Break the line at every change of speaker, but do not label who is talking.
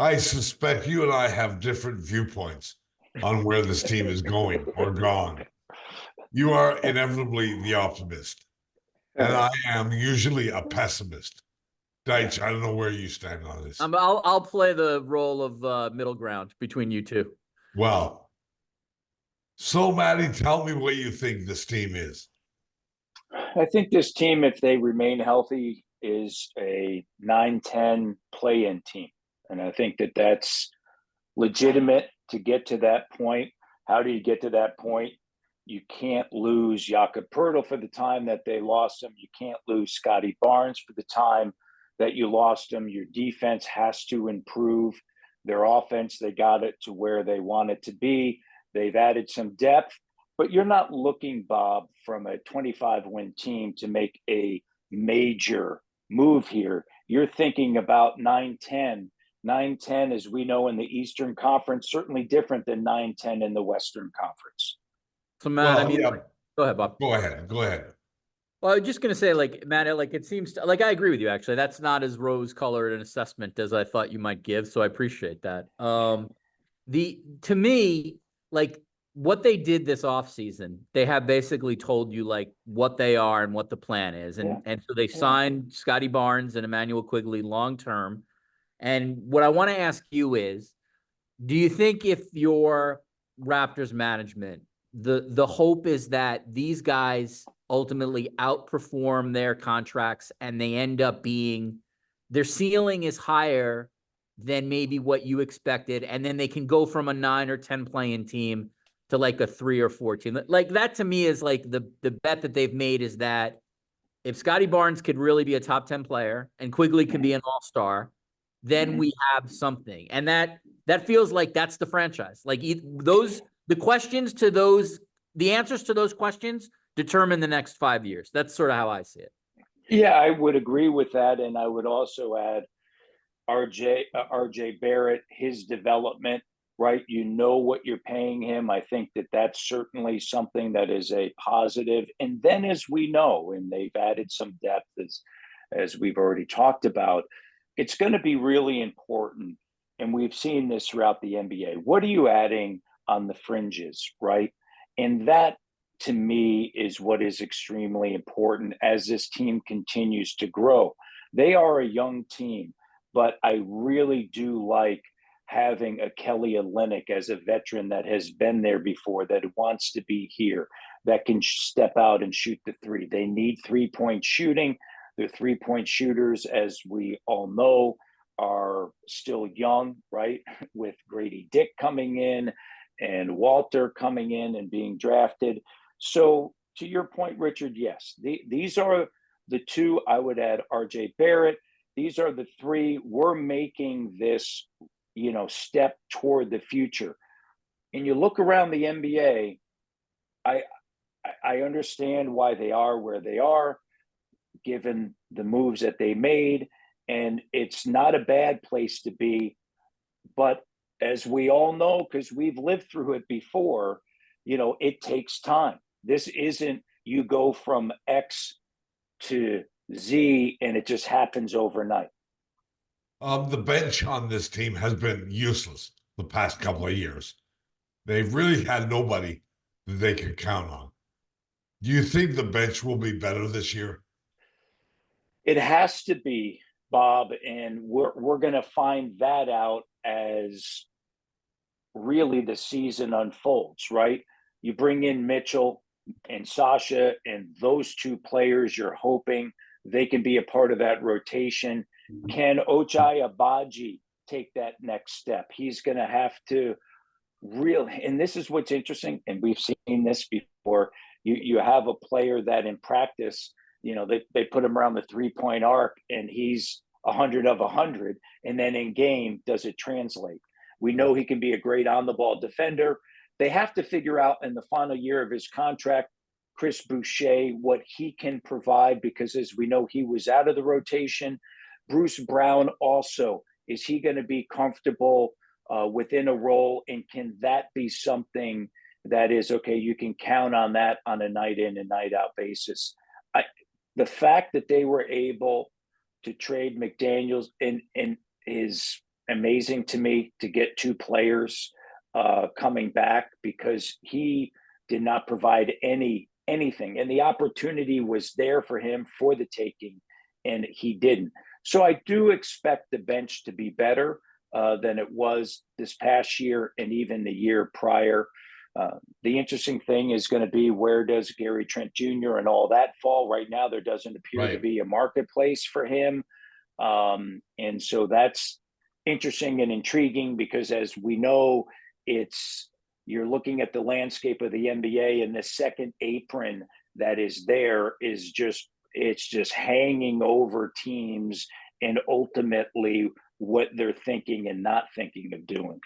I suspect you and I have different viewpoints on where this team is going or gone. You are inevitably the optimist, and I am usually a pessimist.
Yeah.
Deitch, I don't know where you stand on this.
I'll play the role of middle ground between you two.
Well, so Maddie, tell me what you think this team is.
I think this team, if they remain healthy, is a 9-10 play-in team. And I think that that's legitimate to get to that point. How do you get to that point? You can't lose Jakob Poeltl for the time that they lost him. You can't lose Scotty Barnes for the time that you lost him. Your defense has to improve. Their offense, they got it to where they want it to be. They've added some depth, but you're not looking, Bob, from a 25-win team to make a major move here. You're thinking about 9-10. 9-10, as we know in the Eastern Conference, certainly different than 9-10 in the Western Conference.
So Matt,
Well, yeah.
go ahead, Bob.
Go ahead.
Well, I was just gonna say, like, Matt, like it seems like I agree with you. Actually, that's not as rose-colored an assessment as I thought you might give. So I appreciate that. To me, like what they did this offseason, they have basically told you like what they are and what the plan is, and so they signed Scotty Barnes and Emmanuel Quigley long term. And what I want to ask you is, do you think if you're Raptors management, the hope is that these guys ultimately outperform their contracts and they end up being their ceiling is higher than maybe what you expected, and then they can go from a 9 or 10 playing team to like a 3 or 4 team? Like that to me is like the bet that they've made is that if Scotty Barnes could really be a top 10 player and Quigley can be an all-star, then we have something. And that feels like that's the franchise. Like the answers to those questions determine the next 5 years. That's sort of how I see it.
Yeah, I would agree with that. And I would also add RJ Barrett, his development, right? You know what you're paying him. I think that that's certainly something that is a positive. And then, as we know, and they've added some depth as we've already talked about, it's going to be really important. And we've seen this throughout the NBA. What are you adding on the fringes, right? And that, to me, is what is extremely important as this team continues to grow. They are a young team, but I really do like having a Kelly Olynyk as a veteran that has been there before, that wants to be here, that can step out and shoot the three. They need three-point shooting. Their three-point shooters, as we all know, are still young, right? With Grady Dick coming in and Walter coming in and being drafted. So to your point, Richard, yes, these are the two. I would add RJ Barrett. These are the three. We're making this, step toward the future. And you look around the NBA, I understand why they are where they are, given the moves that they made. And it's not a bad place to be. But as we all know, because we've lived through it before, it takes time. This isn't you go from X to Z and it just happens overnight.
The bench on this team has been useless the past couple of years. They've really had nobody that they can count on. Do you think the bench will be better this year?
It has to be, Bob, and we're going to find that out as really the season unfolds, right? You bring in Mitchell and Sasha, and those two players, you're hoping they can be a part of that rotation. Can Ochai Agbaji take that next step? He's going to have to really, and this is what's interesting, and we've seen this before. You have a player that in practice, they put him around the 3-point arc, and he's 100 of 100, and then in game, does it translate? We know he can be a great on-the-ball defender. They have to figure out in the final year of his contract, Chris Boucher, what he can provide, because as we know, he was out of the rotation. Bruce Brown also, is he going to be comfortable within a role, and can that be something that is, okay, you can count on that on a night in and night out basis? The fact that they were able to trade McDaniels and amazing to me to get two players coming back, because he did not provide anything, and the opportunity was there for him for the taking, and he didn't. So I do expect the bench to be better than it was this past year and even the year prior. The interesting thing is going to be, where does Gary Trent Jr. and all that fall? Right now, there doesn't appear to
Right.
be a marketplace for him. And so that's interesting and intriguing, because as we know, you're looking at the landscape of the NBA, and the second apron that is there is it's just hanging over teams, and ultimately what they're thinking and not thinking of doing.